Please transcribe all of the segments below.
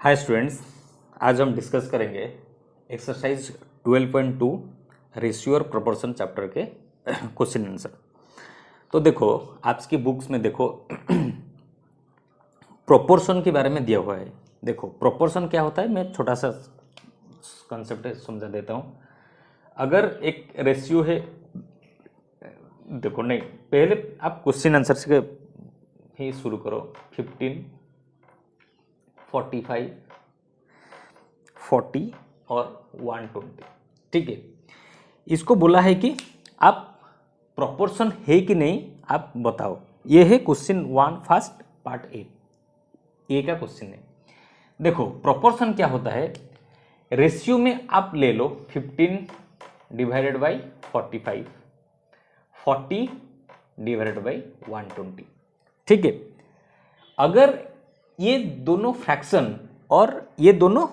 Hi students, आज हम discuss करेंगे एक्सरसाइज 12.2 रेशियो और प्रोपोर्शन चैप्टर के क्वेश्चन आंसर। तो देखो, आपकी बुक्स में देखो प्रोपोर्शन के बारे में दिया हुआ है। देखो प्रोपोर्शन क्या होता है, मैं छोटा सा कॉन्सेप्ट समझा देता हूँ। अगर एक रेशियो है, देखो नहीं, पहले आप क्वेश्चन आंसर से ही शुरू करो। 15, 45, 40 और 120, ठीक है। इसको बोला है कि आप प्रोपोर्शन है कि नहीं आप बताओ। ये है क्वेश्चन 1 फर्स्ट पार्ट ए का क्वेश्चन है। देखो प्रोपोर्शन क्या होता है, रेशियो में आप ले लो 15 डिवाइडेड बाई 45, 40 डिवाइडेड बाई 120, ठीक है। अगर ये दोनों फ्रैक्शन और ये दोनों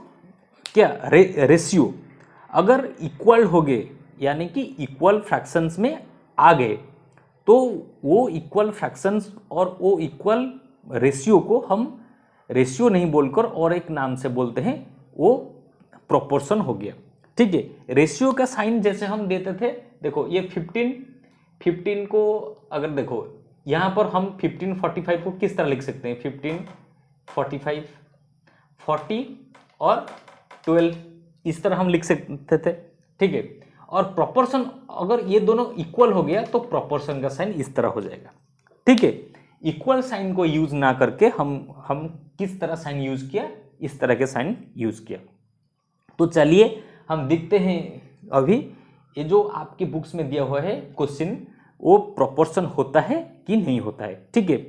क्या रेशियो अगर इक्वल हो गए, यानी कि इक्वल फ्रैक्शंस में आ गए, तो वो इक्वल फ्रैक्शंस और वो इक्वल रेशियो को हम रेशियो नहीं बोलकर और एक नाम से बोलते हैं, वो प्रोपोर्शन हो गया, ठीक है। रेशियो का साइन जैसे हम देते थे, देखो ये 15 को अगर देखो यहाँ पर हम 15 45 को किस तरह लिख सकते हैं, 15 45 40 और 12 इस तरह हम लिख सकते थे, ठीक है। और प्रोपोर्शन अगर ये दोनों इक्वल हो गया तो प्रोपोर्शन का साइन इस तरह हो जाएगा, ठीक है। इक्वल साइन को यूज ना करके हम किस तरह साइन यूज किया, इस तरह के साइन यूज किया। तो चलिए हम देखते हैं अभी ये जो आपकी बुक्स में दिया हुआ है क्वेश्चन, वो प्रोपोर्शन होता है कि नहीं होता है, ठीक है।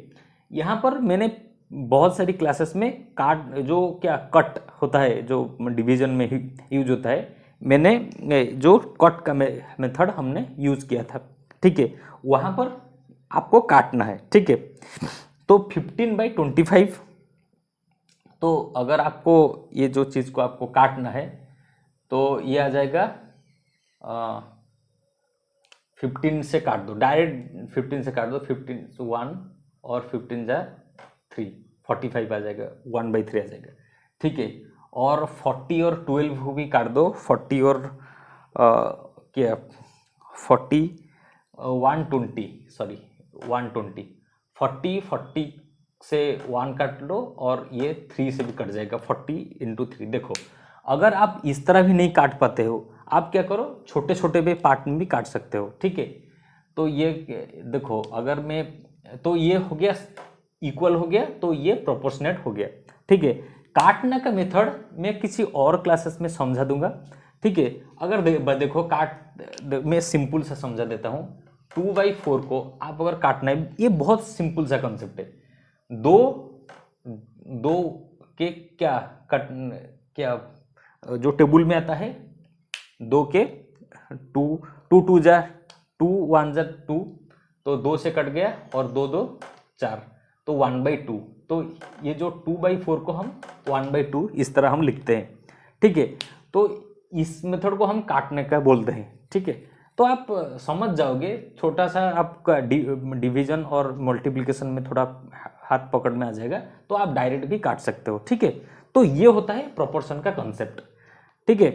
यहाँ पर मैंने बहुत सारी क्लासेस में काट जो क्या कट होता है, जो डिवीजन में यूज होता है, मैंने जो कट का मेथड हमने यूज किया था, ठीक है। वहाँ पर आपको काटना है, ठीक है। तो 15/25, तो अगर आपको ये जो चीज़ को आपको काटना है तो ये आ जाएगा 15 से काट दो, डायरेक्ट 15 से काट दो, 15 से 1 और 15 जा 3, 45 आ जाएगा, 1/3 आ जाएगा, ठीक है। और 40 और 12 को भी काट दो, 40 और क्या 40 120, सॉरी 120, 40 से 1 काट लो और ये 3 से भी कट जाएगा, 40 × 3। देखो अगर आप इस तरह भी नहीं काट पाते हो, आप क्या करो, छोटे छोटे भी पार्ट में भी काट सकते हो, ठीक है। तो ये देखो, अगर मैं तो ये हो गया इक्वल हो गया, तो ये प्रोपोर्शनेट हो गया, ठीक है। काटने का मेथड मैं किसी और क्लासेस में समझा दूंगा, ठीक है। अगर देखो मैं सिंपल सा समझा देता हूँ। 2/4 को आप अगर काटना है, ये बहुत सिंपल सा कॉन्सेप्ट है। दो के क्या कट क्या जो टेबल में आता है, 2 के 2 2 2 जा 2 1 जा 2, तो 2 से कट गया और 2 2 4, तो 1/2। तो ये जो 2/4 को हम 1/2 इस तरह हम लिखते हैं, ठीक है। तो इस मेथड को हम काटने का बोलते हैं, ठीक है। तो आप समझ जाओगे, छोटा सा आपका डिवीजन और मल्टीप्लिकेशन में थोड़ा हाथ पकड़ में आ जाएगा, तो आप डायरेक्ट भी काट सकते हो, ठीक है। तो ये होता है प्रोपोर्शन का कॉन्सेप्ट, ठीक है।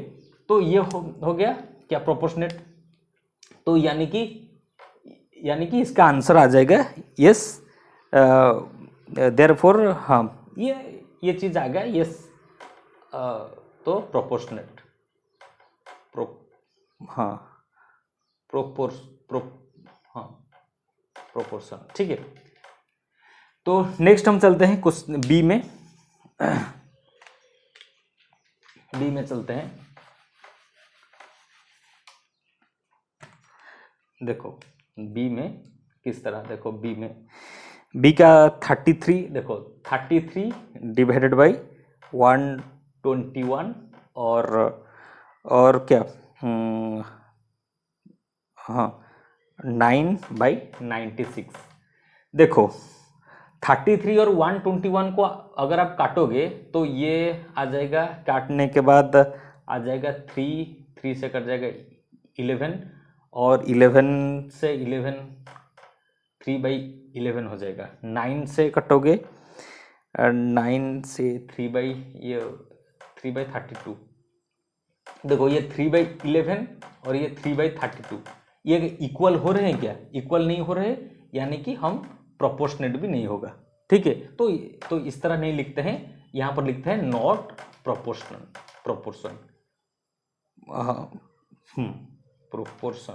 तो ये हो गया क्या, प्रोपोर्शनेट। तो यानी कि इसका आंसर आ जाएगा यस, देयरफॉर हाँ, ये चीज आ गया यस। तो प्रोपोर्शनेट हाँ प्रोपोर्शन, ठीक है। तो नेक्स्ट हम चलते हैं क्वेश्चन बी में। बी में चलते हैं। देखो बी में किस तरह, देखो बी का 33, देखो 33 डिवाइडेड बाई 121 और क्या हाँ 9/96। देखो 33 और 121 को अगर आप काटोगे तो ये आ जाएगा, काटने के बाद आ जाएगा 3 से कट जाएगा 11, और 11 से 11 3/11 हो जाएगा। 9 से कटोगे 9 से 3/32। देखो ये 3/11 और ये 3/32 ये इक्वल हो रहे हैं क्या? इक्वल नहीं हो रहे, यानी कि हम प्रोपोर्शनेट भी नहीं होगा। ठीक है, तो इस तरह नहीं लिखते हैं, यहाँ पर लिखते हैं नॉट प्रोपोर्शनल, प्रोपोर्शन, प्रोपोर्शन।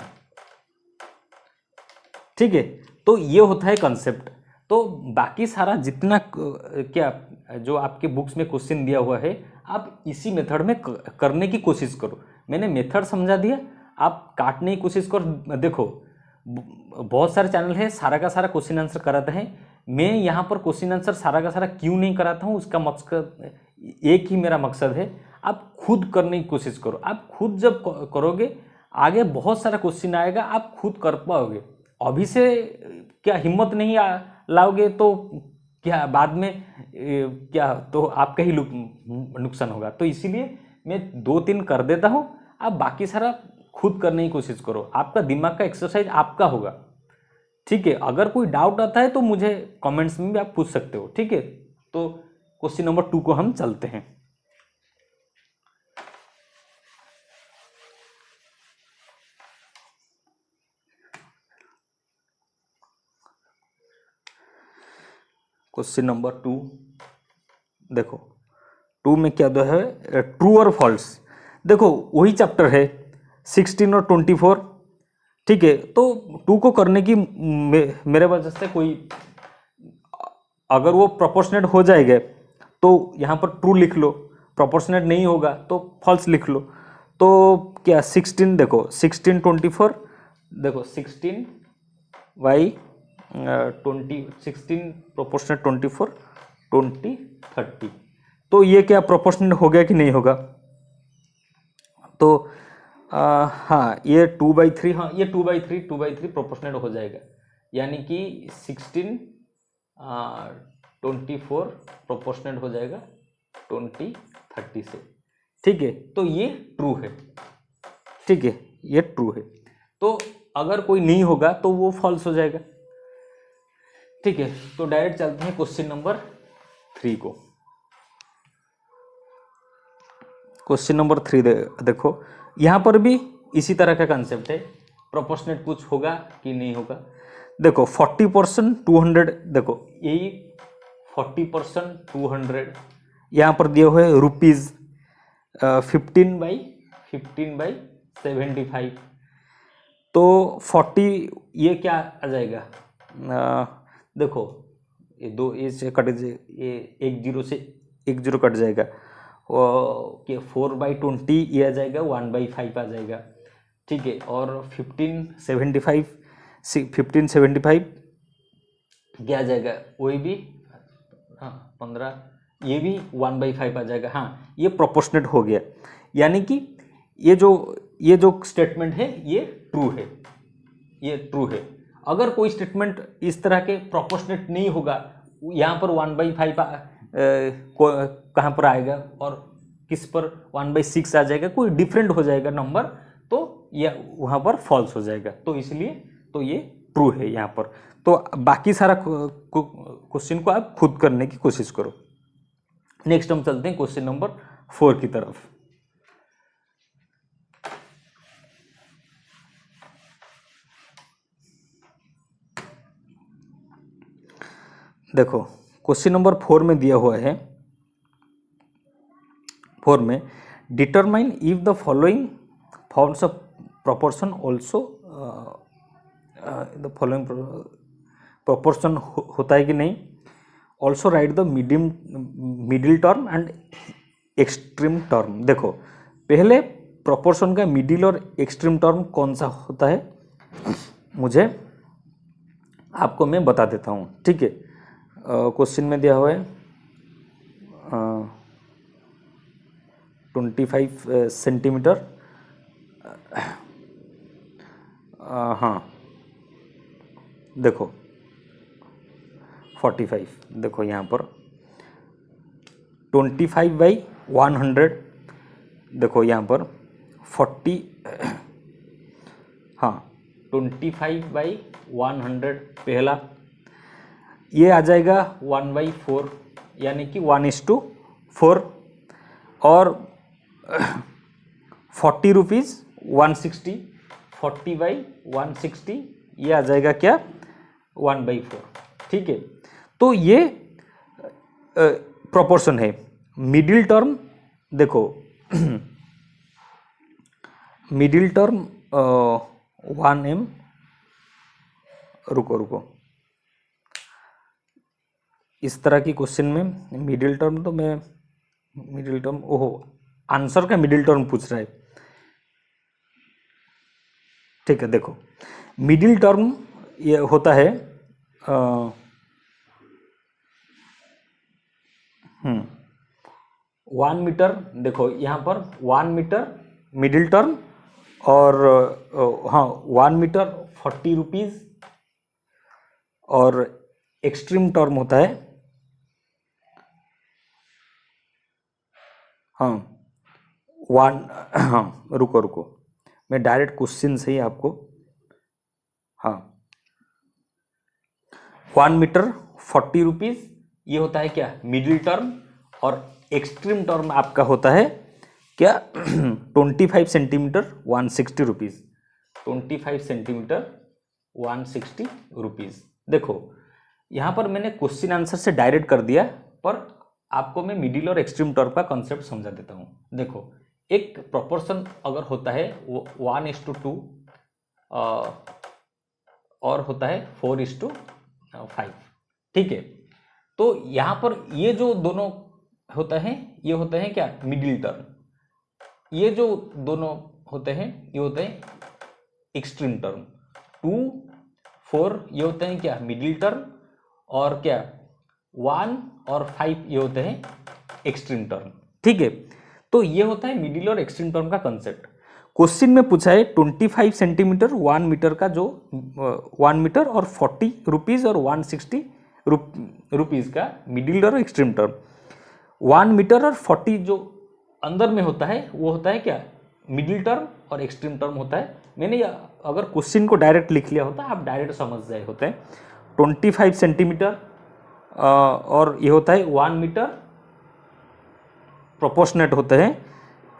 ठीक है, तो ये होता है कंसेप्ट। तो बाकी सारा जितना क्या जो आपके बुक्स में क्वेश्चन दिया हुआ है, आप इसी मेथड में करने की कोशिश करो। मैंने मेथड समझा दिया, आप काटने की कोशिश करो। देखो बहुत सारे चैनल है सारा का सारा क्वेश्चन आंसर कराते हैं, मैं यहाँ पर क्वेश्चन आंसर सारा का सारा क्यों नहीं कराता हूँ, उसका मकसद एक ही मेरा मकसद है, आप खुद करने की कोशिश करो। आप खुद जब करोगे आगे बहुत सारा क्वेश्चन आएगा, आप खुद कर पाओगे। अभी से क्या हिम्मत नहीं लाओगे तो क्या बाद में क्या तो आपका ही नुकसान होगा। तो इसीलिए मैं 2-3 कर देता हूँ, आप बाकी सारा खुद करने की कोशिश करो, आपका दिमाग का एक्सरसाइज आपका होगा। ठीक है, अगर कोई डाउट आता है तो मुझे कमेंट्स में भी आप पूछ सकते हो। ठीक है, तो क्वेश्चन नंबर 2 को हम चलते हैं। क्वेश्चन नंबर 2 देखो, 2 में क्या दो है, ट्रू और फॉल्स। देखो वही चैप्टर है 16 और 24। ठीक है, तो 2 को करने की मेरे वजह से कोई, अगर वो प्रोपोर्शनेट हो जाएगा तो यहाँ पर ट्रू लिख लो, प्रोपोर्शनेट नहीं होगा तो फॉल्स लिख लो। तो क्या 16, देखो 16 24, देखो 16 बाई 16 प्रोपोर्शनेट 24 20 30, तो ये क्या प्रोपोर्शनेट हो गया कि नहीं होगा? तो हाँ ये 2/3, हाँ ये 2/3 प्रोपोर्शनेट हो जाएगा, यानी कि 16 24 प्रोपोर्शनेट हो जाएगा 20 30 से। ठीक है, तो ये ट्रू है। ठीक है, ये ट्रू है। तो अगर कोई नहीं होगा तो वो फॉल्स हो जाएगा। ठीक है, तो डायरेक्ट चलते हैं क्वेश्चन नंबर 3 को। क्वेश्चन नंबर 3 देखो, यहाँ पर भी इसी तरह का कंसेप्ट है, प्रोपोर्शनेट कुछ होगा कि नहीं होगा। देखो 40% 200, देखो यही 40% 200 यहाँ पर दिए हुए रुपीज़ 15/75। तो 40 ये क्या आ जाएगा, देखो ये 2 ए से कट जाए, ये 1 0 से 1 0 कट जाएगा, कि 4/20 ये आ जाएगा, 1/5 आ जाएगा। ठीक है, और 1575 क्या आ जाएगा, वही भी हाँ 15, ये भी 1/5 आ जाएगा। हाँ ये प्रोपोर्शनेट हो गया, यानी कि ये जो स्टेटमेंट है ये ट्रू है, ये ट्रू है। अगर कोई स्टेटमेंट इस तरह के प्रोपोर्शनेट नहीं होगा, यहाँ पर 1/5 कहाँ पर आएगा और किस पर 1/6 आ जाएगा, कोई डिफरेंट हो जाएगा नंबर, तो यह वहाँ पर फॉल्स हो जाएगा। तो इसलिए तो ये ट्रू है यहाँ पर। तो बाकी सारा क्वेश्चन को आप खुद करने की कोशिश करो। नेक्स्ट हम चलते हैं क्वेश्चन नंबर 4 की तरफ। देखो क्वेश्चन नंबर 4 में दिया हुआ है, 4 में determine if the following forms of proportion also, the following proportion होता है कि नहीं, also right the middle term and extreme term. देखो पहले प्रोपोर्शन का मिडिल और एक्सट्रीम टर्म कौन सा होता है, मुझे आपको मैं बता देता हूँ। ठीक है, क्वेश्चन में दिया हुआ है 25 सेंटीमीटर, हाँ देखो 45, देखो यहाँ पर 25/100, देखो यहाँ पर 40, हाँ 25/100 पहला, ये आ जाएगा 1/4, यानी कि 1:4 और 40 रुपीज़ 160, 40/160 ये आ जाएगा क्या 1/4। ठीक है, तो ये प्रोपोर्शन है। मिडिल टर्म देखो मिडिल टर्म 1m, रुको इस तरह की क्वेश्चन में मिडिल टर्म, तो मैं मिडिल टर्म, ओहो आंसर का मिडिल टर्म पूछ रहा है। ठीक है, देखो मिडिल टर्म ये होता है 1 मीटर। देखो यहाँ पर 1 मीटर मिडिल टर्म और हाँ 1 मीटर 40 रुपीज़, और एक्सट्रीम टर्म होता है हाँ 1, हाँ रुको मैं डायरेक्ट क्वेश्चन से ही आपको, हाँ 1 मीटर 40 रुपीज़ ये होता है क्या मिडिल टर्म, और एक्सट्रीम टर्म आपका होता है क्या 25 सेंटीमीटर 160 रुपीज़, 25 सेंटीमीटर 160 रुपीज़। देखो यहाँ पर मैंने क्वेश्चन आंसर से डायरेक्ट कर दिया, पर आपको मैं मिडिल और एक्सट्रीम टर्म का कॉन्सेप्ट समझा देता हूँ। देखो एक प्रोपोर्शन अगर होता है वो 1:2 और होता है 4:5। ठीक है, तो यहाँ पर ये जो दोनों होता है ये होते हैं क्या मिडिल टर्म, ये जो दोनों होते हैं ये होते हैं एक्सट्रीम टर्म। 2, 4 ये होते हैं क्या मिडिल टर्म, और क्या 1 और 5 ये होते हैं एक्सट्रीम टर्म। ठीक है, तो ये होता है मिडिल और एक्सट्रीम टर्म का कंसेप्ट। क्वेश्चन में पूछा है 25 सेंटीमीटर 1 मीटर का, जो 1 मीटर और 40 रुपीज़ और 160 रुपीज़ का मिडिल और एक्सट्रीम टर्म। 1 मीटर और 40 जो अंदर में होता है वो होता है क्या मिडिल टर्म, और एक्सट्रीम टर्म होता है। मैंने अगर क्वेश्चन को डायरेक्ट लिख लिया होता आप डायरेक्ट समझ जाए होते हैं 25 सेंटीमीटर और ये होता है 1 मीटर, प्रोपोर्शनेट होते हैं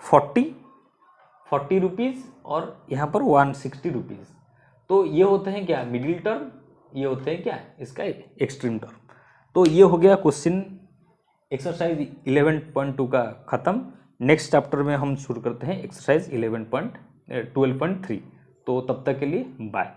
40 रुपीज़ और यहाँ पर 160 रुपीज़। तो ये होते हैं क्या मिडिल टर्म, ये होते हैं क्या इसका एक्सट्रीम टर्म। तो ये हो गया क्वेश्चन एक्सरसाइज 11.2 का ख़त्म। नेक्स्ट चैप्टर में हम शुरू करते हैं एक्सरसाइज 12.3। तो तब तक के लिए बाय।